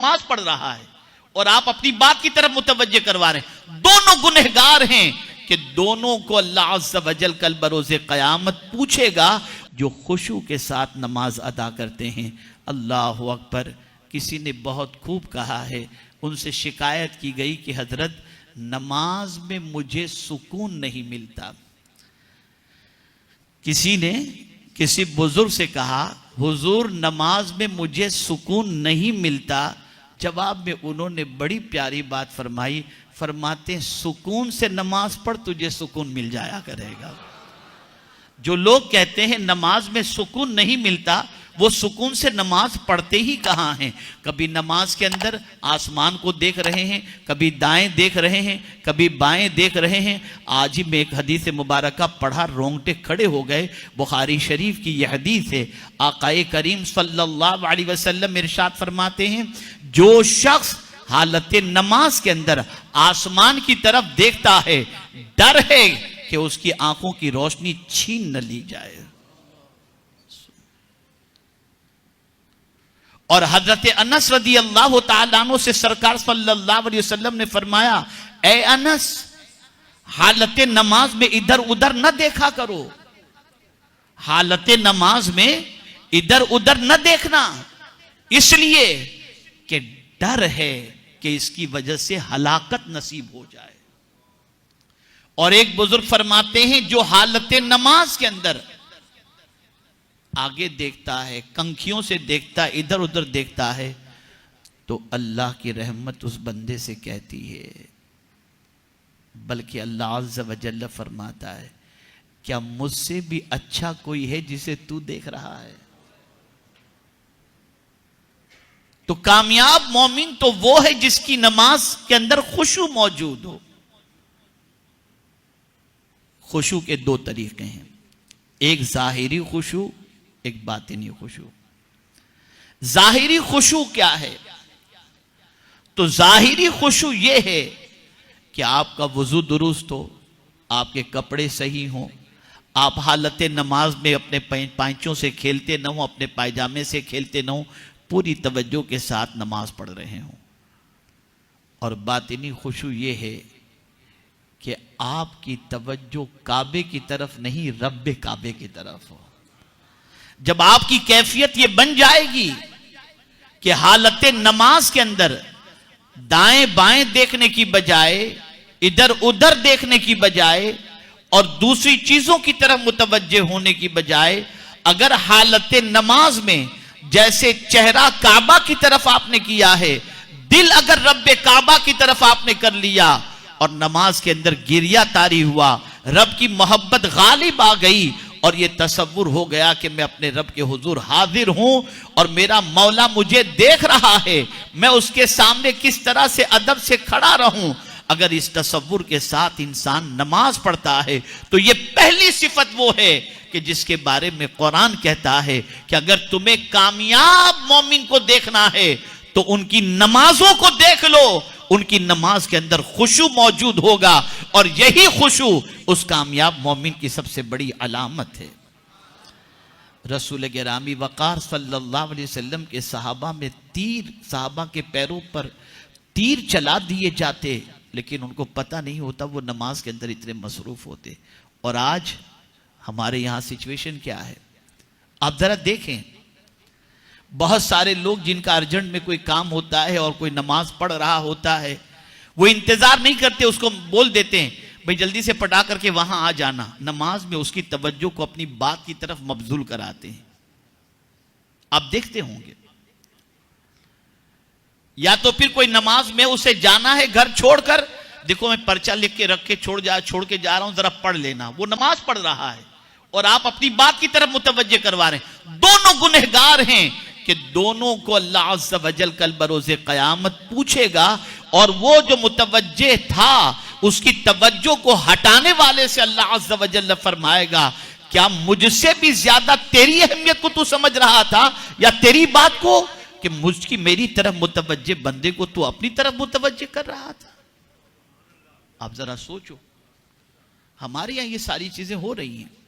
نماز پڑھ رہا ہے اور آپ اپنی بات کی طرف متوجہ کروا رہے ہیں. دونوں گنہگار ہیں کہ دونوں کو اللہ عز و جل کل بروز قیامت پوچھے گا. جو خشوع کے ساتھ نماز ادا کرتے ہیں. اللہ اکبر. کسی نے بہت خوب کہا ہے, ان سے شکایت کی گئی کہ حضرت نماز میں مجھے سکون نہیں ملتا. کسی نے کسی بزرگ سے کہا حضور نماز میں مجھے سکون نہیں ملتا. جواب میں انہوں نے بڑی پیاری بات فرمائی. فرماتے ہیں سکون سے نماز پڑھ تجھے سکون مل جایا کرے گا. جو لوگ کہتے ہیں نماز میں سکون نہیں ملتا, وہ سکون سے نماز پڑھتے ہی کہاں ہیں. کبھی نماز کے اندر آسمان کو دیکھ رہے ہیں, کبھی دائیں دیکھ رہے ہیں, کبھی بائیں دیکھ رہے ہیں. آج ہی میں ایک حدیث مبارکہ پڑھا, رونگٹے کھڑے ہو گئے. بخاری شریف کی یہ حدیث ہے. آقا کریم صلی اللہ علیہ وسلم ارشاد فرماتے ہیں جو شخص حالت نماز کے اندر آسمان کی طرف دیکھتا ہے, ڈر ہے کہ اس کی آنکھوں کی روشنی چھین نہ لی جائے. اور حضرت انس رضی اللہ تعالیٰ عنہ سے سرکار صلی اللہ علیہ وسلم نے فرمایا اے انس حالت نماز میں ادھر ادھر نہ دیکھا کرو. حالت نماز میں ادھر ادھر نہ دیکھنا, اس لیے کہ ڈر ہے کہ اس کی وجہ سے ہلاکت نصیب ہو جائے. اور ایک بزرگ فرماتے ہیں جو حالت نماز کے اندر آگے دیکھتا ہے, کنکھیوں سے دیکھتا ہے, ادھر ادھر دیکھتا ہے, تو اللہ کی رحمت اس بندے سے کہتی ہے. بلکہ اللہ عز و جل فرماتا ہے کیا مجھ سے بھی اچھا کوئی ہے جسے تو دیکھ رہا ہے. تو کامیاب مومن تو وہ ہے جس کی نماز کے اندر خشوع موجود ہو. خشوع کے دو طریقے ہیں, ایک ظاہری خشوع, ایک باطنی خشوع. ظاہری خشوع کیا ہے؟ تو ظاہری خشوع یہ ہے کہ آپ کا وضو درست ہو, آپ کے کپڑے صحیح ہوں, آپ حالت نماز میں اپنے پائچوں سے کھیلتے نہ ہوں, اپنے پائجامے سے کھیلتے نہ ہوں, پوری توجہ کے ساتھ نماز پڑھ رہے ہوں. اور باطنی خشوع یہ ہے کہ آپ کی توجہ کعبے کی طرف نہیں رب کعبے کی طرف ہو. جب آپ کی کیفیت یہ بن جائے گی کہ حالت نماز کے اندر دائیں بائیں دیکھنے کی بجائے, ادھر ادھر دیکھنے کی بجائے اور دوسری چیزوں کی طرف متوجہ ہونے کی بجائے, اگر حالت نماز میں جیسے چہرہ کعبہ کی طرف آپ نے کیا ہے, دل اگر رب کعبہ کی طرف آپ نے کر لیا اور نماز کے اندر گریہ طاری ہوا, رب کی محبت غالب آ گئی اور یہ تصور ہو گیا کہ میں اپنے رب کے حضور حاضر ہوں اور میرا مولا مجھے دیکھ رہا ہے, میں اس کے سامنے کس طرح سے ادب سے کھڑا رہوں. اگر اس تصور کے ساتھ انسان نماز پڑھتا ہے تو یہ پہلی صفت وہ ہے کہ جس کے بارے میں قرآن کہتا ہے کہ اگر تمہیں کامیاب مومن کو دیکھنا ہے تو ان کی نمازوں کو دیکھ لو. ان کی نماز کے اندر خشوع موجود ہوگا اور یہی خشوع اس کامیاب مومن کی سب سے بڑی علامت ہے. رسول گرامی وقار صلی اللہ علیہ وسلم کے صحابہ میں صحابہ کے پیروں پر تیر چلا دیے جاتے, لیکن ان کو پتہ نہیں ہوتا, وہ نماز کے اندر اتنے مصروف ہوتے. اور آج ہمارے یہاں سچویشن کیا ہے آپ ذرا دیکھیں. بہت سارے لوگ جن کا ارجنٹ میں کوئی کام ہوتا ہے اور کوئی نماز پڑھ رہا ہوتا ہے, وہ انتظار نہیں کرتے, اس کو بول دیتے ہیں بھئی جلدی سے پڑھا کر کے وہاں آ جانا. نماز میں اس کی توجہ کو اپنی بات کی طرف مبذول کراتے ہیں. آپ دیکھتے ہوں گے, یا تو پھر کوئی نماز میں اسے جانا ہے گھر چھوڑ کر, دیکھو میں پرچہ لکھ کے رکھ کے چھوڑ کے جا رہا ہوں, ذرا پڑھ لینا. وہ نماز پڑھ رہا ہے اور آپ اپنی بات کی طرف متوجہ کروا رہے ہیں. دونوں گنہگار ہیں کہ دونوں کو اللہ عز و جل کل بروز قیامت پوچھے گا, اور وہ جو متوجہ تھا اس کی توجہ کو ہٹانے والے سے اللہ عز و جل فرمائے گا کیا مجھ سے بھی زیادہ تیری اہمیت کو تو سمجھ رہا تھا, یا تیری بات کو کہ مجھ کی میری طرف متوجہ بندے کو تو اپنی طرف متوجہ کر رہا تھا. آپ ذرا سوچو, ہمارے یہاں یہ ساری چیزیں ہو رہی ہیں.